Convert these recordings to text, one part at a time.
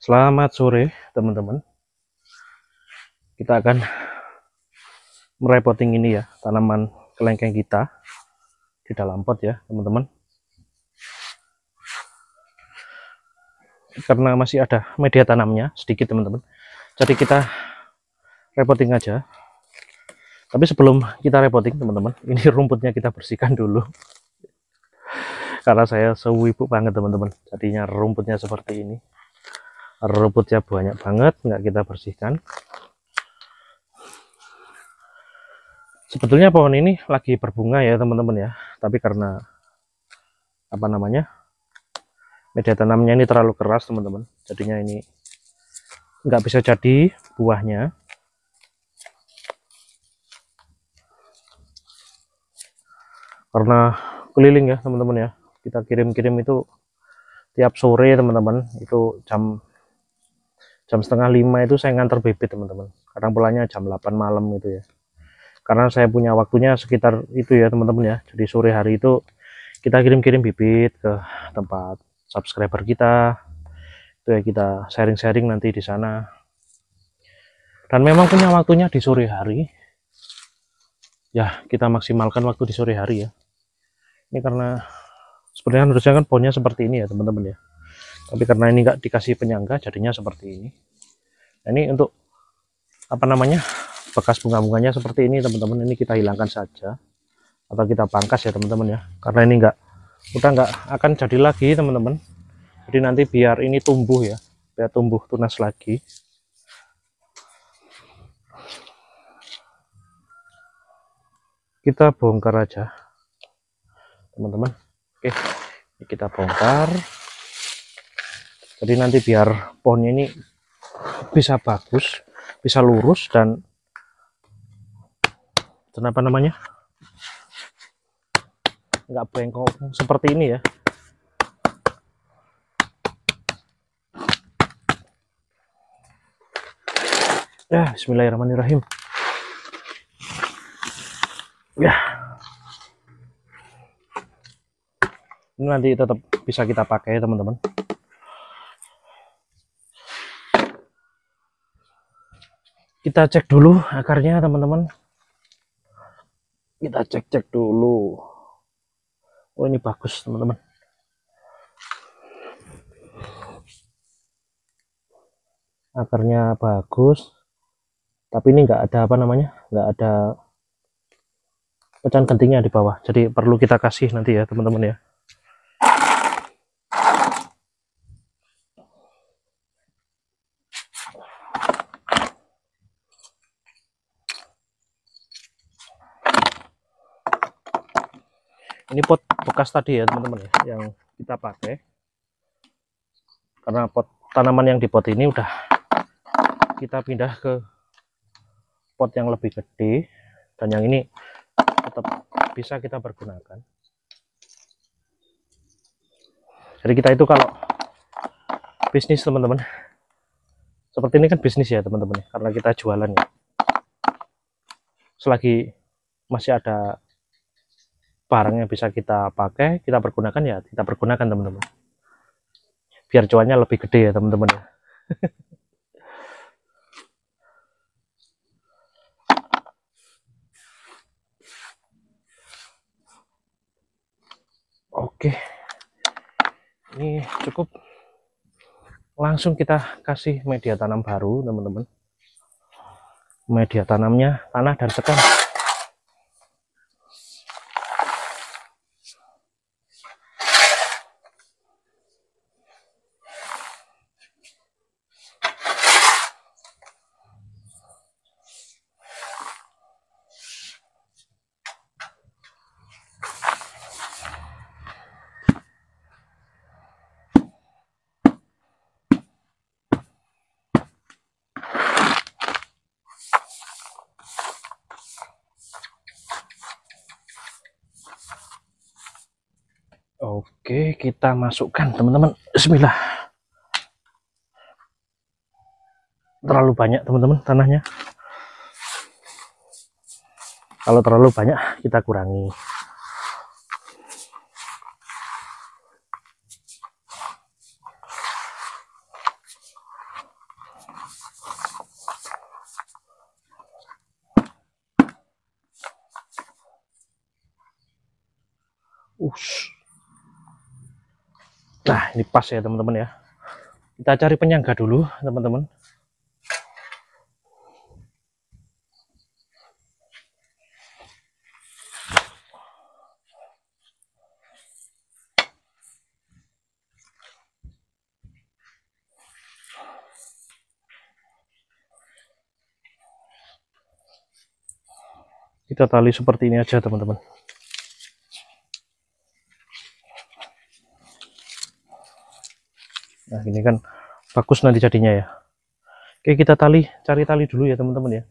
Selamat sore teman-teman. Kita akan merepotting ini ya, tanaman kelengkeng kita di dalam pot ya teman-teman. Karena masih ada media tanamnya sedikit teman-teman, jadi kita repotting aja. Tapi sebelum kita repotting teman-teman, ini rumputnya kita bersihkan dulu. Karena saya sewibuk banget teman-teman, jadinya rumputnya seperti ini. Rumputnya banyak banget, nggak kita bersihkan. Sebetulnya pohon ini lagi berbunga ya teman-teman ya, tapi karena media tanamnya ini terlalu keras teman-teman, jadinya ini nggak bisa jadi buahnya. Karena keliling ya teman-teman ya, kita kirim-kirim itu tiap sore teman-teman, itu jam setengah 5 itu saya nganter bibit teman-teman. Kadang pulangnya jam 8 malam gitu ya, karena saya punya waktunya sekitar itu ya teman-teman ya. Jadi sore hari itu kita kirim-kirim bibit ke tempat subscriber kita, itu ya kita sharing-sharing nanti di sana. Dan memang punya waktunya di sore hari ya, kita maksimalkan waktu di sore hari ya. Ini karena sebenarnya harusnya kan pohonnya seperti ini ya teman-teman ya, tapi karena ini nggak dikasih penyangga jadinya seperti ini. Nah, ini untuk bekas bunga-bunganya seperti ini teman-teman, ini kita hilangkan saja atau kita pangkas ya teman-teman ya, karena ini udah nggak akan jadi lagi teman-teman. Jadi nanti biar ini tumbuh ya, biar tumbuh tunas lagi. Kita bongkar aja teman-teman. Oke, kita bongkar. Jadi nanti biar pohonnya ini bisa bagus, bisa lurus dan nggak bengkok seperti ini ya. Ya, bismillahirrahmanirrahim. Ya, ini nanti tetap bisa kita pakai teman-teman. Kita cek dulu akarnya teman-teman, kita cek dulu. Oh, ini bagus teman-teman. Akarnya bagus, tapi ini nggak ada nggak ada pecahan gentingnya di bawah, jadi perlu kita kasih nanti ya teman-teman ya. Ini pot bekas tadi ya teman-teman ya, yang kita pakai. Karena pot tanaman yang di pot ini udah kita pindah ke pot yang lebih gede, dan yang ini tetap bisa kita pergunakan. Jadi kita itu kalau bisnis teman-teman, seperti ini kan bisnis ya teman-teman, karena kita jualan ya. Selagi masih ada barang yang bisa kita pakai, kita pergunakan ya, kita pergunakan teman-teman. Biar cuannya lebih gede ya teman-teman ya. Oke, ini cukup. Langsung kita kasih media tanam baru teman-teman. Media tanamnya tanah dan sekam. Oke, kita masukkan teman-teman. Bismillah. Terlalu banyak teman-teman tanahnya. Kalau terlalu banyak kita kurangi. Nah, ini pas ya teman-teman ya. Kita cari penyangga dulu teman-teman. Kita tali seperti ini aja teman-teman. Nah, ini kan bagus nanti jadinya ya. Oke, kita cari tali dulu ya teman-teman ya.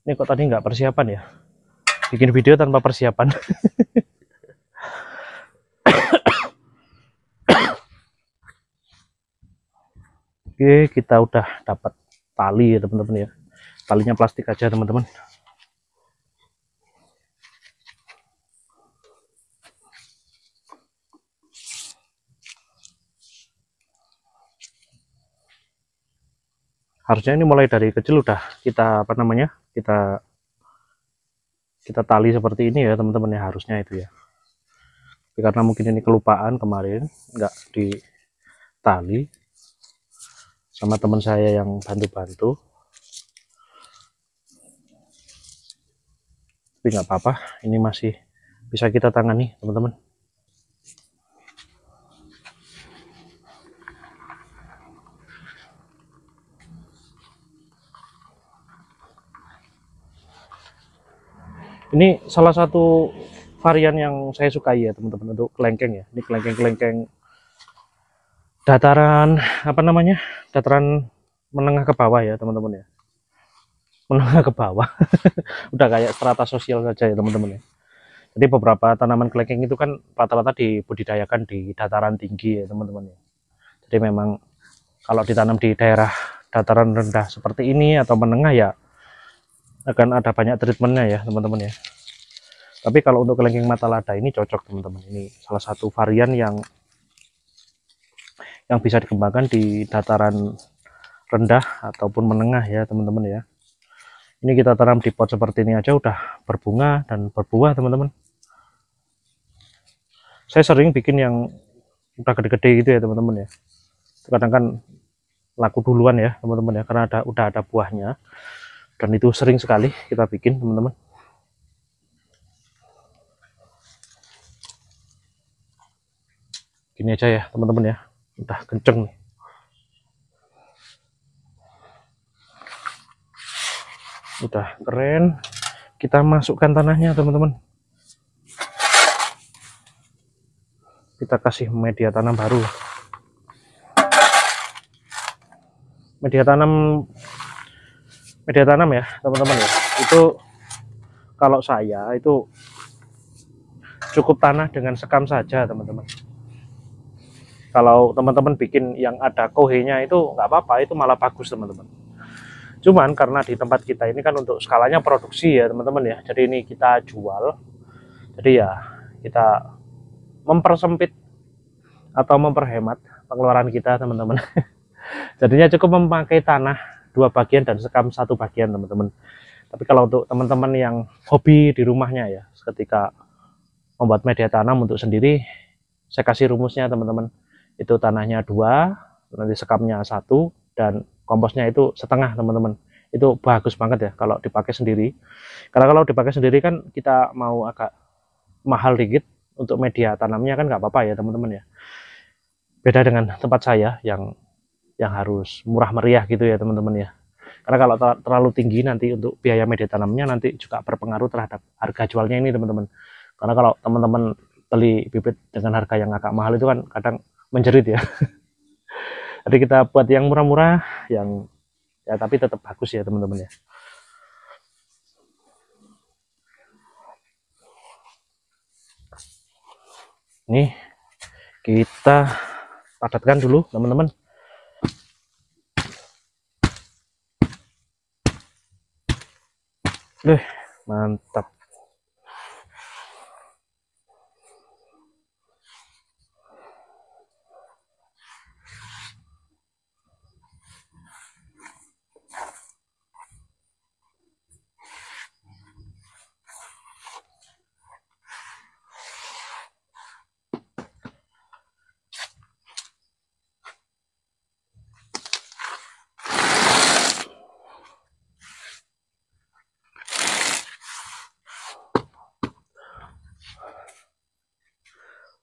Ini kok tadi nggak persiapan ya, bikin video tanpa persiapan. Oke, kita udah dapat tali ya teman-teman ya. Talinya plastik aja teman-teman. Harusnya ini mulai dari kecil udah kita kita tali seperti ini ya teman-teman ya, harusnya itu ya. Tapi karena mungkin ini kelupaan kemarin nggak ditali sama teman saya yang bantu-bantu, tapi nggak apa-apa, ini masih bisa kita tangani teman-teman. Ini salah satu varian yang saya sukai ya teman-teman untuk kelengkeng ya. Ini kelengkeng dataran dataran menengah ke bawah ya teman-teman ya. Menengah ke bawah. Udah kayak strata sosial saja ya teman-teman ya. Jadi beberapa tanaman kelengkeng itu kan rata-rata dibudidayakan di dataran tinggi ya teman-teman ya. Jadi memang kalau ditanam di daerah dataran rendah seperti ini atau menengah ya akan ada banyak treatmentnya ya teman-teman ya. Tapi kalau untuk kelengkeng mata lada ini cocok teman-teman. Ini salah satu varian yang bisa dikembangkan di dataran rendah ataupun menengah ya teman-teman ya. Ini kita tanam di pot seperti ini aja udah berbunga dan berbuah teman-teman. Saya sering bikin yang udah gede-gede gitu ya teman-teman ya. Kadang kan laku duluan ya teman-teman ya, karena udah ada buahnya, dan itu sering sekali kita bikin teman-teman. Gini aja ya teman-teman ya, udah kenceng nih. Udah keren. Kita masukkan tanahnya teman-teman. Kita kasih media tanam baru. Media tanam ya teman-teman ya. Itu kalau saya itu cukup tanah dengan sekam saja teman-teman. Kalau teman-teman bikin yang ada kohenya itu nggak apa-apa, itu malah bagus teman-teman. Cuman karena di tempat kita ini kan untuk skalanya produksi ya teman-teman ya, jadi ini kita jual, jadi ya kita mempersempit atau memperhemat pengeluaran kita teman-teman. Jadinya cukup memakai tanah 2 bagian dan sekam 1 bagian teman-teman. Tapi kalau untuk teman-teman yang hobi di rumahnya ya, ketika membuat media tanam untuk sendiri, saya kasih rumusnya teman-teman. Itu tanahnya 2, nanti sekamnya 1, dan komposnya itu setengah teman-teman. Itu bagus banget ya kalau dipakai sendiri. Karena kalau dipakai sendiri kan kita mau agak mahal dikit untuk media tanamnya kan nggak apa-apa ya teman-teman ya. Beda dengan tempat saya yang harus murah meriah gitu ya teman-teman ya. Karena kalau terlalu tinggi nanti untuk biaya media tanamnya nanti juga berpengaruh terhadap harga jualnya ini teman-teman. Karena kalau teman-teman beli bibit dengan harga yang agak mahal itu kan kadang menjerit ya. Jadi kita buat yang murah-murah, yang ya tapi tetap bagus ya teman-teman ya. Nih kita padatkan dulu teman-teman. Mantap.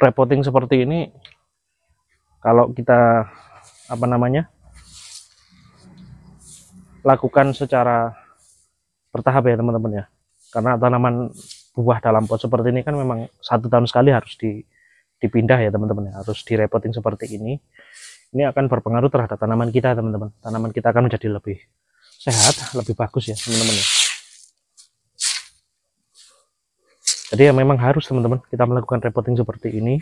repoting seperti ini kalau kita apa namanya lakukan secara bertahap ya teman-teman ya, karena tanaman buah dalam pot seperti ini kan memang 1 tahun sekali harus dipindah ya teman-teman ya, harus direpoting seperti ini akan berpengaruh terhadap tanaman kita teman-teman. Tanaman kita akan menjadi lebih sehat, lebih bagus ya teman-teman ya. Jadi ya memang harus teman-teman kita melakukan repotting seperti ini.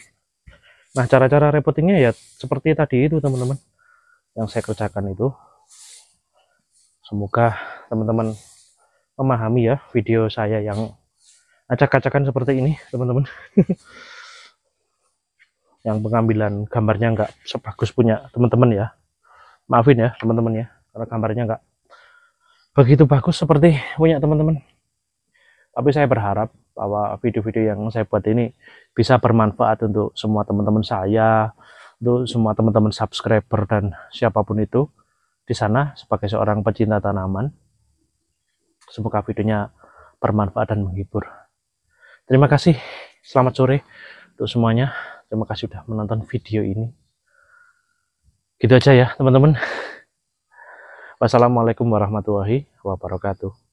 Nah, cara-cara repottingnya ya seperti tadi itu teman-teman yang saya kerjakan itu. Semoga teman-teman memahami ya video saya yang acak-acakan seperti ini teman-teman. Yang pengambilan gambarnya nggak sebagus punya teman-teman ya, maafin ya teman-teman ya, karena gambarnya nggak begitu bagus seperti punya teman-teman. Tapi saya berharap bahwa video-video yang saya buat ini bisa bermanfaat untuk semua teman-teman saya, untuk semua teman-teman subscriber dan siapapun itu di sana sebagai seorang pecinta tanaman. Semoga videonya bermanfaat dan menghibur. Terima kasih, selamat sore untuk semuanya. Terima kasih sudah menonton video ini. Gitu aja ya teman-teman. Wassalamualaikum warahmatullahi wabarakatuh.